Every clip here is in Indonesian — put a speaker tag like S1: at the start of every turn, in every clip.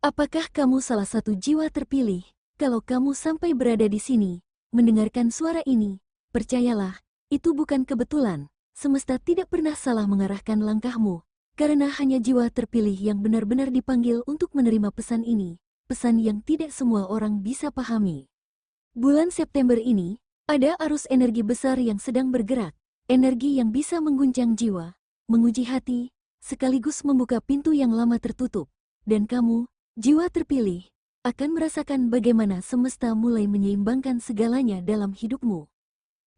S1: Apakah kamu salah satu jiwa terpilih? Kalau kamu sampai berada di sini, mendengarkan suara ini, percayalah, itu bukan kebetulan. Semesta tidak pernah salah mengarahkan langkahmu, karena hanya jiwa terpilih yang benar-benar dipanggil untuk menerima pesan ini, pesan yang tidak semua orang bisa pahami. Bulan September ini, ada arus energi besar yang sedang bergerak, energi yang bisa mengguncang jiwa, menguji hati, sekaligus membuka pintu yang lama tertutup, dan kamu, jiwa terpilih, akan merasakan bagaimana semesta mulai menyeimbangkan segalanya dalam hidupmu.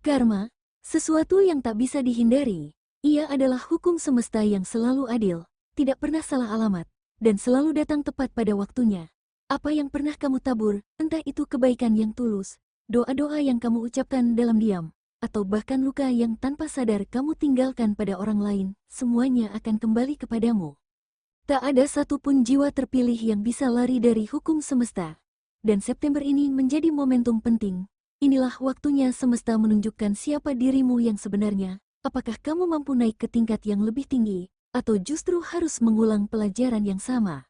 S1: Karma, sesuatu yang tak bisa dihindari, ia adalah hukum semesta yang selalu adil, tidak pernah salah alamat, dan selalu datang tepat pada waktunya. Apa yang pernah kamu tabur, entah itu kebaikan yang tulus, doa-doa yang kamu ucapkan dalam diam, atau bahkan luka yang tanpa sadar kamu tinggalkan pada orang lain, semuanya akan kembali kepadamu. Tak ada satupun jiwa terpilih yang bisa lari dari hukum semesta. Dan September ini menjadi momentum penting. Inilah waktunya semesta menunjukkan siapa dirimu yang sebenarnya. Apakah kamu mampu naik ke tingkat yang lebih tinggi, atau justru harus mengulang pelajaran yang sama?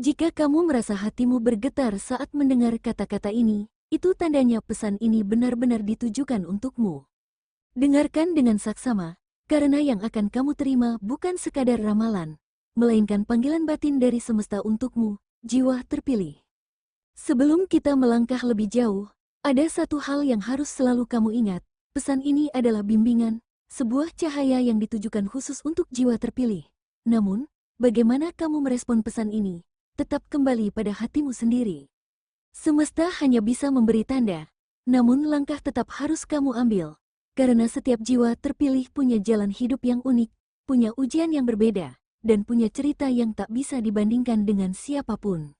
S1: Jika kamu merasa hatimu bergetar saat mendengar kata-kata ini, itu tandanya pesan ini benar-benar ditujukan untukmu. Dengarkan dengan saksama, karena yang akan kamu terima bukan sekadar ramalan, melainkan panggilan batin dari semesta untukmu, jiwa terpilih. Sebelum kita melangkah lebih jauh, ada satu hal yang harus selalu kamu ingat. Pesan ini adalah bimbingan, sebuah cahaya yang ditujukan khusus untuk jiwa terpilih. Namun, bagaimana kamu merespon pesan ini? Tetap kembali pada hatimu sendiri. Semesta hanya bisa memberi tanda, namun langkah tetap harus kamu ambil. Karena setiap jiwa terpilih punya jalan hidup yang unik, punya ujian yang berbeda, dan punya cerita yang tak bisa dibandingkan dengan siapapun.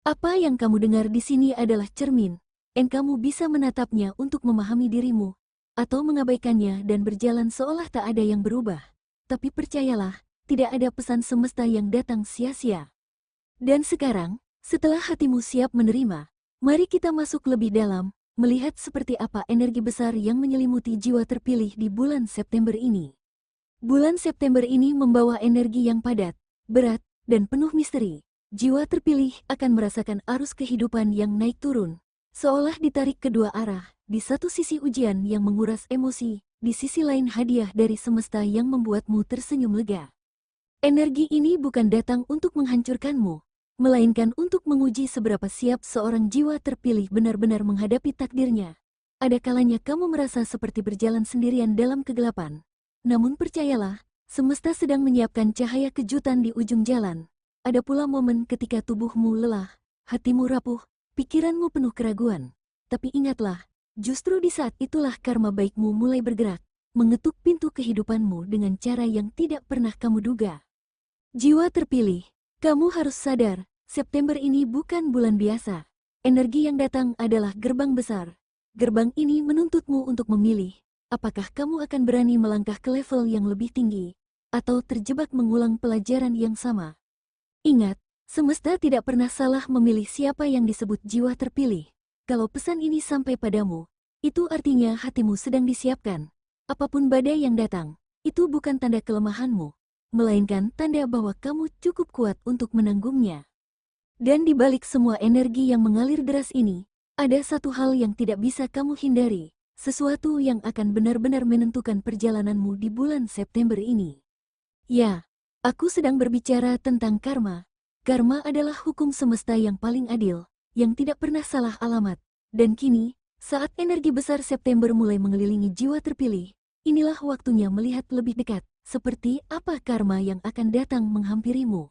S1: Apa yang kamu dengar di sini adalah cermin, dan kamu bisa menatapnya untuk memahami dirimu, atau mengabaikannya dan berjalan seolah tak ada yang berubah. Tapi percayalah, tidak ada pesan semesta yang datang sia-sia. Dan sekarang, setelah hatimu siap menerima, mari kita masuk lebih dalam, melihat seperti apa energi besar yang menyelimuti jiwa terpilih di bulan September ini. Bulan September ini membawa energi yang padat, berat, dan penuh misteri. Jiwa terpilih akan merasakan arus kehidupan yang naik turun, seolah ditarik kedua arah. Di satu sisi ujian yang menguras emosi, di sisi lain hadiah dari semesta yang membuatmu tersenyum lega. Energi ini bukan datang untuk menghancurkanmu, melainkan untuk menguji seberapa siap seorang jiwa terpilih benar-benar menghadapi takdirnya. Ada kalanya kamu merasa seperti berjalan sendirian dalam kegelapan. Namun percayalah, semesta sedang menyiapkan cahaya kejutan di ujung jalan. Ada pula momen ketika tubuhmu lelah, hatimu rapuh, pikiranmu penuh keraguan. Tapi ingatlah, justru di saat itulah karma baikmu mulai bergerak, mengetuk pintu kehidupanmu dengan cara yang tidak pernah kamu duga. Jiwa terpilih, kamu harus sadar, September ini bukan bulan biasa. Energi yang datang adalah gerbang besar. Gerbang ini menuntutmu untuk memilih. Apakah kamu akan berani melangkah ke level yang lebih tinggi, atau terjebak mengulang pelajaran yang sama? Ingat, semesta tidak pernah salah memilih siapa yang disebut jiwa terpilih. Kalau pesan ini sampai padamu, itu artinya hatimu sedang disiapkan. Apapun badai yang datang, itu bukan tanda kelemahanmu, melainkan tanda bahwa kamu cukup kuat untuk menanggungnya. Dan di balik semua energi yang mengalir deras ini, ada satu hal yang tidak bisa kamu hindari. Sesuatu yang akan benar-benar menentukan perjalananmu di bulan September ini. Ya, aku sedang berbicara tentang karma. Karma adalah hukum semesta yang paling adil, yang tidak pernah salah alamat. Dan kini, saat energi besar September mulai mengelilingi jiwa terpilih, inilah waktunya melihat lebih dekat, seperti apa karma yang akan datang menghampirimu.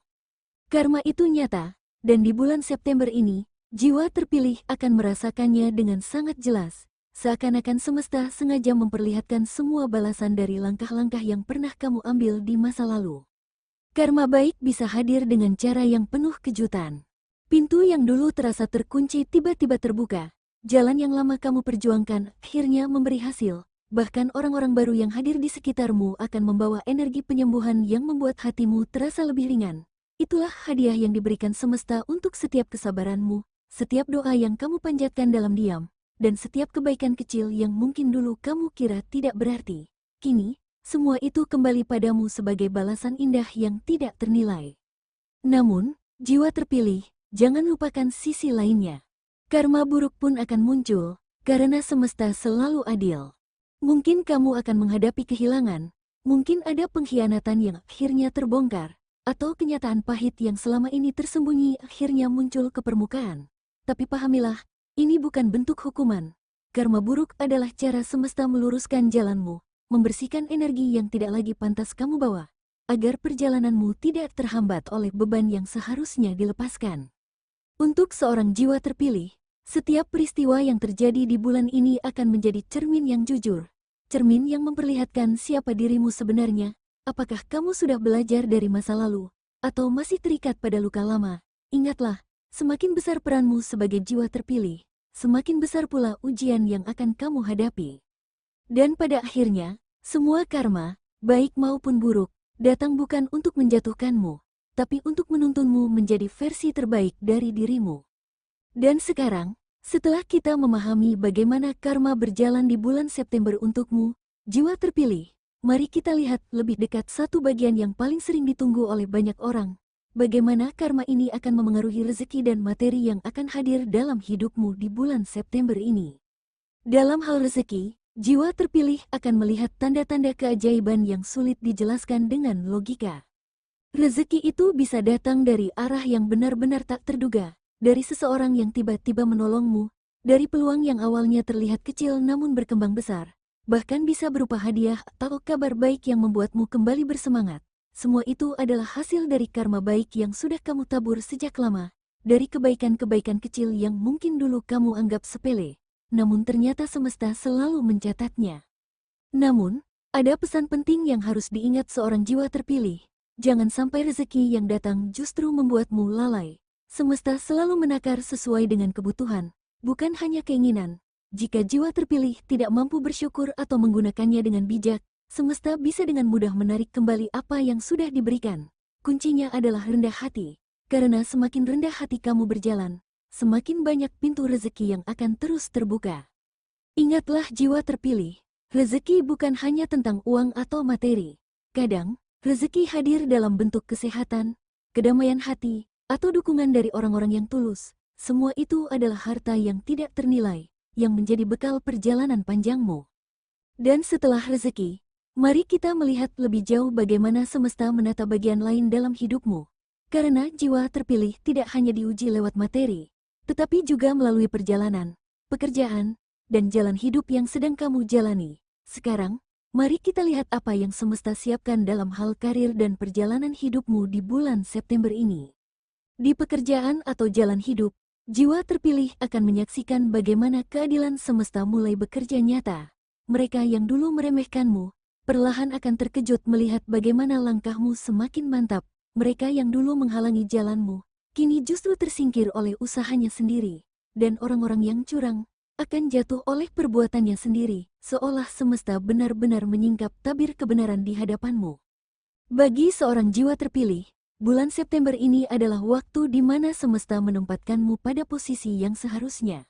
S1: Karma itu nyata, dan di bulan September ini, jiwa terpilih akan merasakannya dengan sangat jelas. Seakan-akan semesta sengaja memperlihatkan semua balasan dari langkah-langkah yang pernah kamu ambil di masa lalu. Karma baik bisa hadir dengan cara yang penuh kejutan. Pintu yang dulu terasa terkunci tiba-tiba terbuka. Jalan yang lama kamu perjuangkan akhirnya memberi hasil. Bahkan orang-orang baru yang hadir di sekitarmu akan membawa energi penyembuhan yang membuat hatimu terasa lebih ringan. Itulah hadiah yang diberikan semesta untuk setiap kesabaranmu, setiap doa yang kamu panjatkan dalam diam, dan setiap kebaikan kecil yang mungkin dulu kamu kira tidak berarti. Kini, semua itu kembali padamu sebagai balasan indah yang tidak ternilai. Namun, jiwa terpilih, jangan lupakan sisi lainnya. Karma buruk pun akan muncul, karena semesta selalu adil. Mungkin kamu akan menghadapi kehilangan, mungkin ada pengkhianatan yang akhirnya terbongkar, atau kenyataan pahit yang selama ini tersembunyi akhirnya muncul ke permukaan. Tapi pahamilah, ini bukan bentuk hukuman. Karma buruk adalah cara semesta meluruskan jalanmu, membersihkan energi yang tidak lagi pantas kamu bawa, agar perjalananmu tidak terhambat oleh beban yang seharusnya dilepaskan. Untuk seorang jiwa terpilih, setiap peristiwa yang terjadi di bulan ini akan menjadi cermin yang jujur, cermin yang memperlihatkan siapa dirimu sebenarnya. Apakah kamu sudah belajar dari masa lalu, atau masih terikat pada luka lama? Ingatlah, semakin besar peranmu sebagai jiwa terpilih, semakin besar pula ujian yang akan kamu hadapi. Dan pada akhirnya, semua karma, baik maupun buruk, datang bukan untuk menjatuhkanmu, tapi untuk menuntunmu menjadi versi terbaik dari dirimu. Dan sekarang, setelah kita memahami bagaimana karma berjalan di bulan September untukmu, jiwa terpilih, mari kita lihat lebih dekat satu bagian yang paling sering ditunggu oleh banyak orang. Bagaimana karma ini akan memengaruhi rezeki dan materi yang akan hadir dalam hidupmu di bulan September ini. Dalam hal rezeki, jiwa terpilih akan melihat tanda-tanda keajaiban yang sulit dijelaskan dengan logika. Rezeki itu bisa datang dari arah yang benar-benar tak terduga, dari seseorang yang tiba-tiba menolongmu, dari peluang yang awalnya terlihat kecil namun berkembang besar, bahkan bisa berupa hadiah atau kabar baik yang membuatmu kembali bersemangat. Semua itu adalah hasil dari karma baik yang sudah kamu tabur sejak lama, dari kebaikan-kebaikan kecil yang mungkin dulu kamu anggap sepele, namun ternyata semesta selalu mencatatnya. Namun, ada pesan penting yang harus diingat seorang jiwa terpilih. Jangan sampai rezeki yang datang justru membuatmu lalai. Semesta selalu menakar sesuai dengan kebutuhan, bukan hanya keinginan. Jika jiwa terpilih tidak mampu bersyukur atau menggunakannya dengan bijak, semesta bisa dengan mudah menarik kembali apa yang sudah diberikan. Kuncinya adalah rendah hati, karena semakin rendah hati kamu berjalan, semakin banyak pintu rezeki yang akan terus terbuka. Ingatlah jiwa terpilih, rezeki bukan hanya tentang uang atau materi. Kadang, rezeki hadir dalam bentuk kesehatan, kedamaian hati, atau dukungan dari orang-orang yang tulus. Semua itu adalah harta yang tidak ternilai, yang menjadi bekal perjalanan panjangmu. Dan setelah rezeki, mari kita melihat lebih jauh bagaimana semesta menata bagian lain dalam hidupmu. Karena jiwa terpilih tidak hanya diuji lewat materi, tetapi juga melalui perjalanan, pekerjaan, dan jalan hidup yang sedang kamu jalani. Sekarang, mari kita lihat apa yang semesta siapkan dalam hal karir dan perjalanan hidupmu di bulan September ini. Di pekerjaan atau jalan hidup, jiwa terpilih akan menyaksikan bagaimana keadilan semesta mulai bekerja nyata. Mereka yang dulu meremehkanmu, perlahan akan terkejut melihat bagaimana langkahmu semakin mantap. Mereka yang dulu menghalangi jalanmu, kini justru tersingkir oleh usahanya sendiri. Dan orang-orang yang curang, akan jatuh oleh perbuatannya sendiri, seolah semesta benar-benar menyingkap tabir kebenaran di hadapanmu. Bagi seorang jiwa terpilih, bulan September ini adalah waktu di mana semesta menempatkanmu pada posisi yang seharusnya.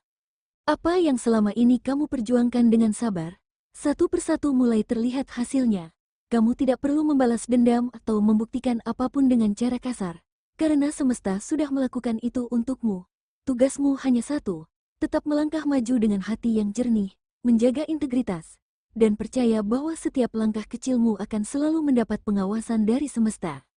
S1: Apa yang selama ini kamu perjuangkan dengan sabar, satu persatu mulai terlihat hasilnya. Kamu tidak perlu membalas dendam atau membuktikan apapun dengan cara kasar, karena semesta sudah melakukan itu untukmu. Tugasmu hanya satu, tetap melangkah maju dengan hati yang jernih, menjaga integritas, dan percaya bahwa setiap langkah kecilmu akan selalu mendapat pengawasan dari semesta.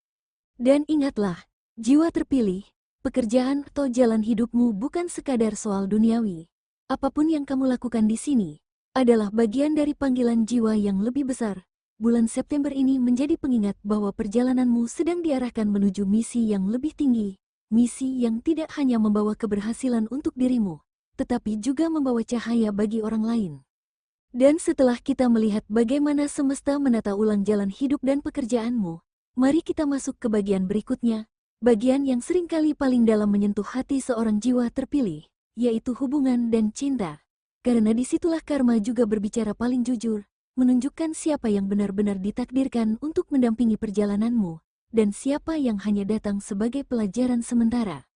S1: Dan ingatlah, jiwa terpilih, pekerjaan atau jalan hidupmu bukan sekadar soal duniawi. Apapun yang kamu lakukan di sini, adalah bagian dari panggilan jiwa yang lebih besar. Bulan September ini menjadi pengingat bahwa perjalananmu sedang diarahkan menuju misi yang lebih tinggi, misi yang tidak hanya membawa keberhasilan untuk dirimu, tetapi juga membawa cahaya bagi orang lain. Dan setelah kita melihat bagaimana semesta menata ulang jalan hidup dan pekerjaanmu, mari kita masuk ke bagian berikutnya, bagian yang seringkali paling dalam menyentuh hati seorang jiwa terpilih, yaitu hubungan dan cinta. Karena disitulah karma juga berbicara paling jujur, menunjukkan siapa yang benar-benar ditakdirkan untuk mendampingi perjalananmu, dan siapa yang hanya datang sebagai pelajaran sementara.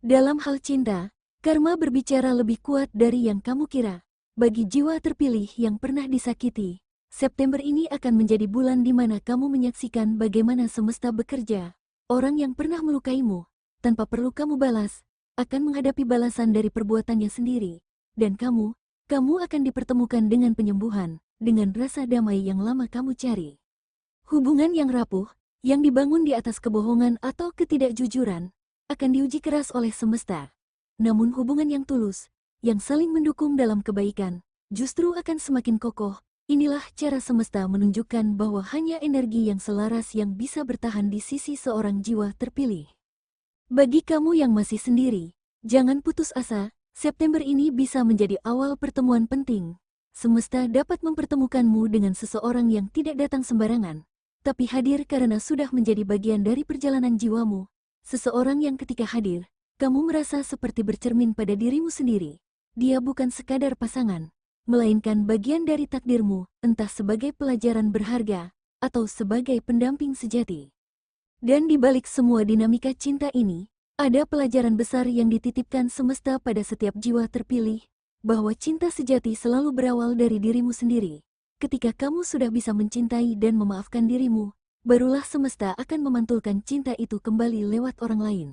S1: Dalam hal cinta, karma berbicara lebih kuat dari yang kamu kira. Bagi jiwa terpilih yang pernah disakiti, September ini akan menjadi bulan di mana kamu menyaksikan bagaimana semesta bekerja. Orang yang pernah melukaimu, tanpa perlu kamu balas, akan menghadapi balasan dari perbuatannya sendiri. Dan kamu akan dipertemukan dengan penyembuhan, dengan rasa damai yang lama kamu cari. Hubungan yang rapuh, yang dibangun di atas kebohongan atau ketidakjujuran, akan diuji keras oleh semesta. Namun hubungan yang tulus, yang saling mendukung dalam kebaikan, justru akan semakin kokoh. Inilah cara semesta menunjukkan bahwa hanya energi yang selaras yang bisa bertahan di sisi seorang jiwa terpilih. Bagi kamu yang masih sendiri, jangan putus asa. September ini bisa menjadi awal pertemuan penting. Semesta dapat mempertemukanmu dengan seseorang yang tidak datang sembarangan, tapi hadir karena sudah menjadi bagian dari perjalanan jiwamu. Seseorang yang ketika hadir, kamu merasa seperti bercermin pada dirimu sendiri. Dia bukan sekadar pasangan, melainkan bagian dari takdirmu, entah sebagai pelajaran berharga, atau sebagai pendamping sejati. Dan di balik semua dinamika cinta ini, ada pelajaran besar yang dititipkan semesta pada setiap jiwa terpilih, bahwa cinta sejati selalu berawal dari dirimu sendiri. Ketika kamu sudah bisa mencintai dan memaafkan dirimu, barulah semesta akan memantulkan cinta itu kembali lewat orang lain.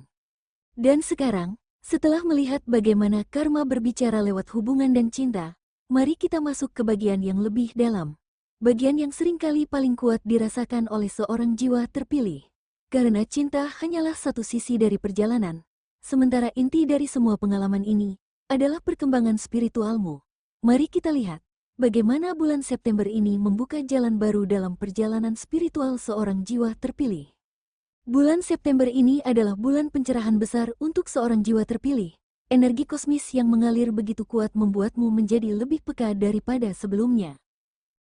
S1: Dan sekarang, setelah melihat bagaimana karma berbicara lewat hubungan dan cinta, mari kita masuk ke bagian yang lebih dalam. Bagian yang seringkali paling kuat dirasakan oleh seorang jiwa terpilih. Karena cinta hanyalah satu sisi dari perjalanan, sementara inti dari semua pengalaman ini adalah perkembangan spiritualmu. Mari kita lihat bagaimana bulan September ini membuka jalan baru dalam perjalanan spiritual seorang jiwa terpilih. Bulan September ini adalah bulan pencerahan besar untuk seorang jiwa terpilih. Energi kosmis yang mengalir begitu kuat membuatmu menjadi lebih peka daripada sebelumnya.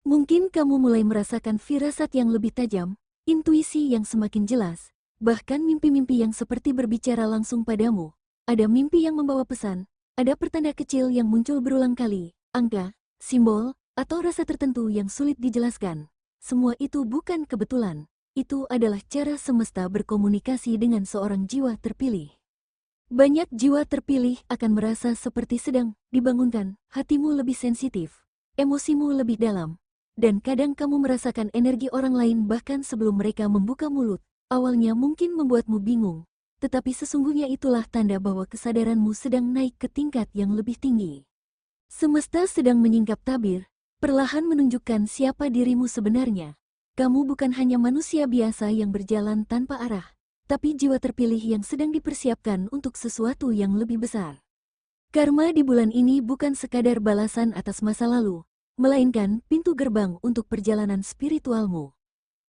S1: Mungkin kamu mulai merasakan firasat yang lebih tajam, intuisi yang semakin jelas, bahkan mimpi-mimpi yang seperti berbicara langsung padamu. Ada mimpi yang membawa pesan, ada pertanda kecil yang muncul berulang kali, angka, simbol, atau rasa tertentu yang sulit dijelaskan. Semua itu bukan kebetulan, itu adalah cara semesta berkomunikasi dengan seorang jiwa terpilih. Banyak jiwa terpilih akan merasa seperti sedang dibangunkan, hatimu lebih sensitif, emosimu lebih dalam, dan kadang kamu merasakan energi orang lain bahkan sebelum mereka membuka mulut. Awalnya mungkin membuatmu bingung, tetapi sesungguhnya itulah tanda bahwa kesadaranmu sedang naik ke tingkat yang lebih tinggi. Semesta sedang menyingkap tabir, perlahan menunjukkan siapa dirimu sebenarnya. Kamu bukan hanya manusia biasa yang berjalan tanpa arah, tapi jiwa terpilih yang sedang dipersiapkan untuk sesuatu yang lebih besar. Karma di bulan ini bukan sekadar balasan atas masa lalu, melainkan pintu gerbang untuk perjalanan spiritualmu.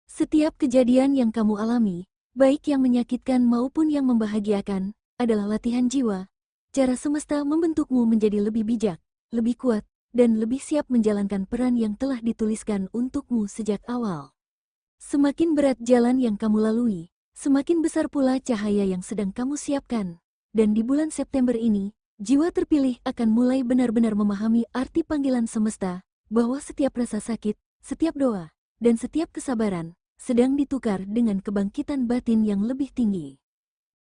S1: Setiap kejadian yang kamu alami, baik yang menyakitkan maupun yang membahagiakan, adalah latihan jiwa. Cara semesta membentukmu menjadi lebih bijak, lebih kuat, dan lebih siap menjalankan peran yang telah dituliskan untukmu sejak awal. Semakin berat jalan yang kamu lalui, semakin besar pula cahaya yang sedang kamu siapkan. Dan di bulan September ini, jiwa terpilih akan mulai benar-benar memahami arti panggilan semesta, bahwa setiap rasa sakit, setiap doa, dan setiap kesabaran sedang ditukar dengan kebangkitan batin yang lebih tinggi.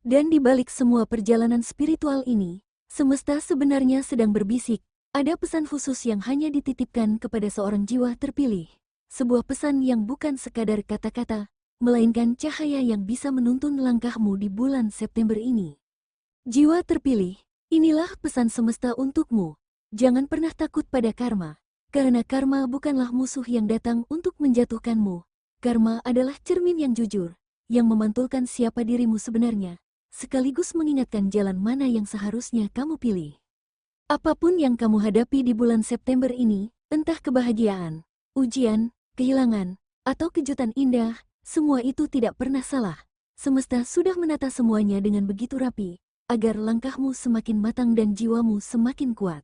S1: Dan di balik semua perjalanan spiritual ini, semesta sebenarnya sedang berbisik, ada pesan khusus yang hanya dititipkan kepada seorang jiwa terpilih. Sebuah pesan yang bukan sekadar kata-kata, melainkan cahaya yang bisa menuntun langkahmu di bulan September ini. Jiwa terpilih, inilah pesan semesta untukmu. Jangan pernah takut pada karma. Karena karma bukanlah musuh yang datang untuk menjatuhkanmu. Karma adalah cermin yang jujur, yang memantulkan siapa dirimu sebenarnya, sekaligus mengingatkan jalan mana yang seharusnya kamu pilih. Apapun yang kamu hadapi di bulan September ini, entah kebahagiaan, ujian, kehilangan, atau kejutan indah, semua itu tidak pernah salah. Semesta sudah menata semuanya dengan begitu rapi, agar langkahmu semakin matang dan jiwamu semakin kuat.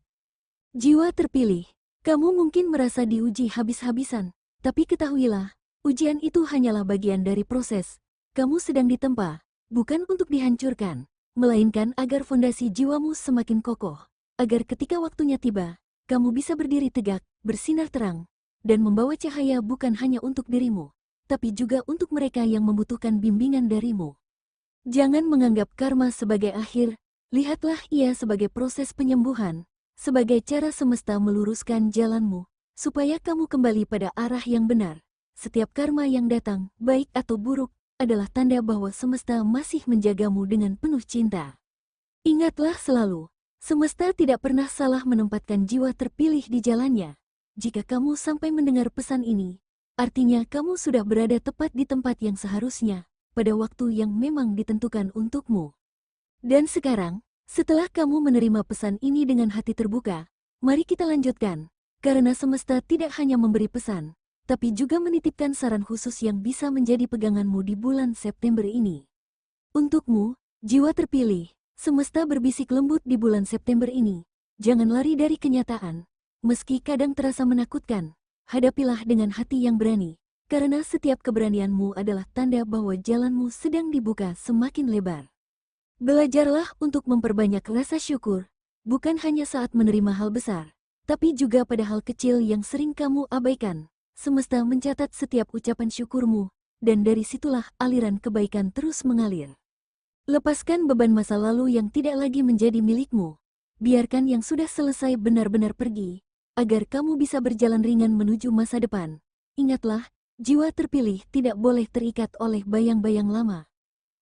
S1: Jiwa terpilih, kamu mungkin merasa diuji habis-habisan, tapi ketahuilah, ujian itu hanyalah bagian dari proses. Kamu sedang ditempa, bukan untuk dihancurkan, melainkan agar fondasi jiwamu semakin kokoh, agar ketika waktunya tiba, kamu bisa berdiri tegak, bersinar terang, dan membawa cahaya bukan hanya untuk dirimu, tapi juga untuk mereka yang membutuhkan bimbingan darimu. Jangan menganggap karma sebagai akhir, lihatlah ia sebagai proses penyembuhan, sebagai cara semesta meluruskan jalanmu, supaya kamu kembali pada arah yang benar. Setiap karma yang datang, baik atau buruk, adalah tanda bahwa semesta masih menjagamu dengan penuh cinta. Ingatlah selalu, semesta tidak pernah salah menempatkan jiwa terpilih di jalannya. Jika kamu sampai mendengar pesan ini, artinya kamu sudah berada tepat di tempat yang seharusnya, pada waktu yang memang ditentukan untukmu. Dan sekarang, setelah kamu menerima pesan ini dengan hati terbuka, mari kita lanjutkan, karena semesta tidak hanya memberi pesan, tapi juga menitipkan saran khusus yang bisa menjadi peganganmu di bulan September ini. Untukmu, jiwa terpilih, semesta berbisik lembut di bulan September ini. Jangan lari dari kenyataan. Meski kadang terasa menakutkan, hadapilah dengan hati yang berani, karena setiap keberanianmu adalah tanda bahwa jalanmu sedang dibuka semakin lebar. Belajarlah untuk memperbanyak rasa syukur, bukan hanya saat menerima hal besar, tapi juga pada hal kecil yang sering kamu abaikan. Semesta mencatat setiap ucapan syukurmu, dan dari situlah aliran kebaikan terus mengalir. Lepaskan beban masa lalu yang tidak lagi menjadi milikmu. Biarkan yang sudah selesai benar-benar pergi, agar kamu bisa berjalan ringan menuju masa depan. Ingatlah, jiwa terpilih tidak boleh terikat oleh bayang-bayang lama.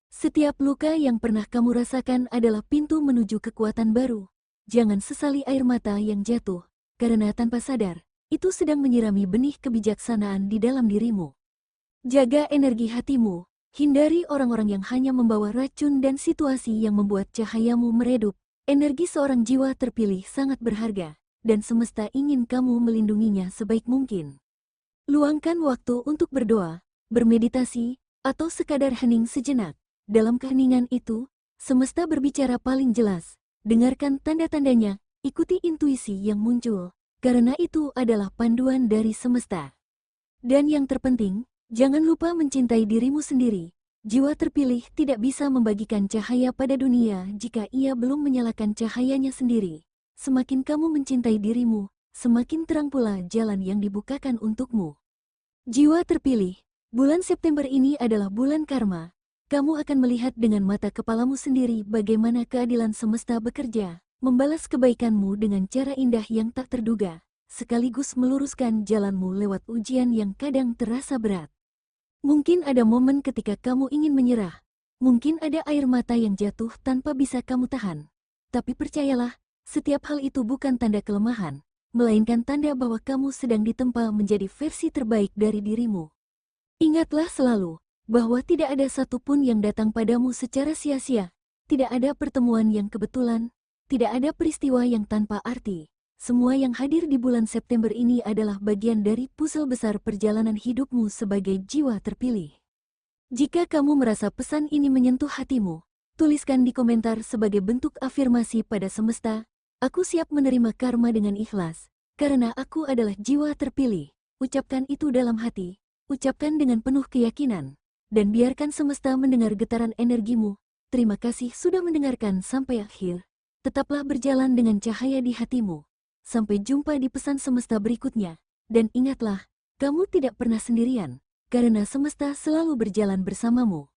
S1: Setiap luka yang pernah kamu rasakan adalah pintu menuju kekuatan baru. Jangan sesali air mata yang jatuh, karena tanpa sadar, itu sedang menyirami benih kebijaksanaan di dalam dirimu. Jaga energi hatimu, hindari orang-orang yang hanya membawa racun dan situasi yang membuat cahayamu meredup. Energi seorang jiwa terpilih sangat berharga, dan semesta ingin kamu melindunginya sebaik mungkin. Luangkan waktu untuk berdoa, bermeditasi, atau sekadar hening sejenak. Dalam keheningan itu, semesta berbicara paling jelas. Dengarkan tanda-tandanya, ikuti intuisi yang muncul, karena itu adalah panduan dari semesta. Dan yang terpenting, jangan lupa mencintai dirimu sendiri. Jiwa terpilih tidak bisa membagikan cahaya pada dunia jika ia belum menyalakan cahayanya sendiri. Semakin kamu mencintai dirimu, semakin terang pula jalan yang dibukakan untukmu. Jiwa terpilih, bulan September ini adalah bulan karma. Kamu akan melihat dengan mata kepalamu sendiri bagaimana keadilan semesta bekerja, membalas kebaikanmu dengan cara indah yang tak terduga, sekaligus meluruskan jalanmu lewat ujian yang kadang terasa berat. Mungkin ada momen ketika kamu ingin menyerah, mungkin ada air mata yang jatuh tanpa bisa kamu tahan. Tapi percayalah, setiap hal itu bukan tanda kelemahan, melainkan tanda bahwa kamu sedang ditempa menjadi versi terbaik dari dirimu. Ingatlah selalu, bahwa tidak ada satupun yang datang padamu secara sia-sia, tidak ada pertemuan yang kebetulan, tidak ada peristiwa yang tanpa arti. Semua yang hadir di bulan September ini adalah bagian dari puzzle besar perjalanan hidupmu sebagai jiwa terpilih. Jika kamu merasa pesan ini menyentuh hatimu, tuliskan di komentar sebagai bentuk afirmasi pada semesta, "Aku siap menerima karma dengan ikhlas, karena aku adalah jiwa terpilih." Ucapkan itu dalam hati, ucapkan dengan penuh keyakinan, dan biarkan semesta mendengar getaran energimu. Terima kasih sudah mendengarkan sampai akhir. Tetaplah berjalan dengan cahaya di hatimu. Sampai jumpa di pesan semesta berikutnya. Dan ingatlah, kamu tidak pernah sendirian, karena semesta selalu berjalan bersamamu.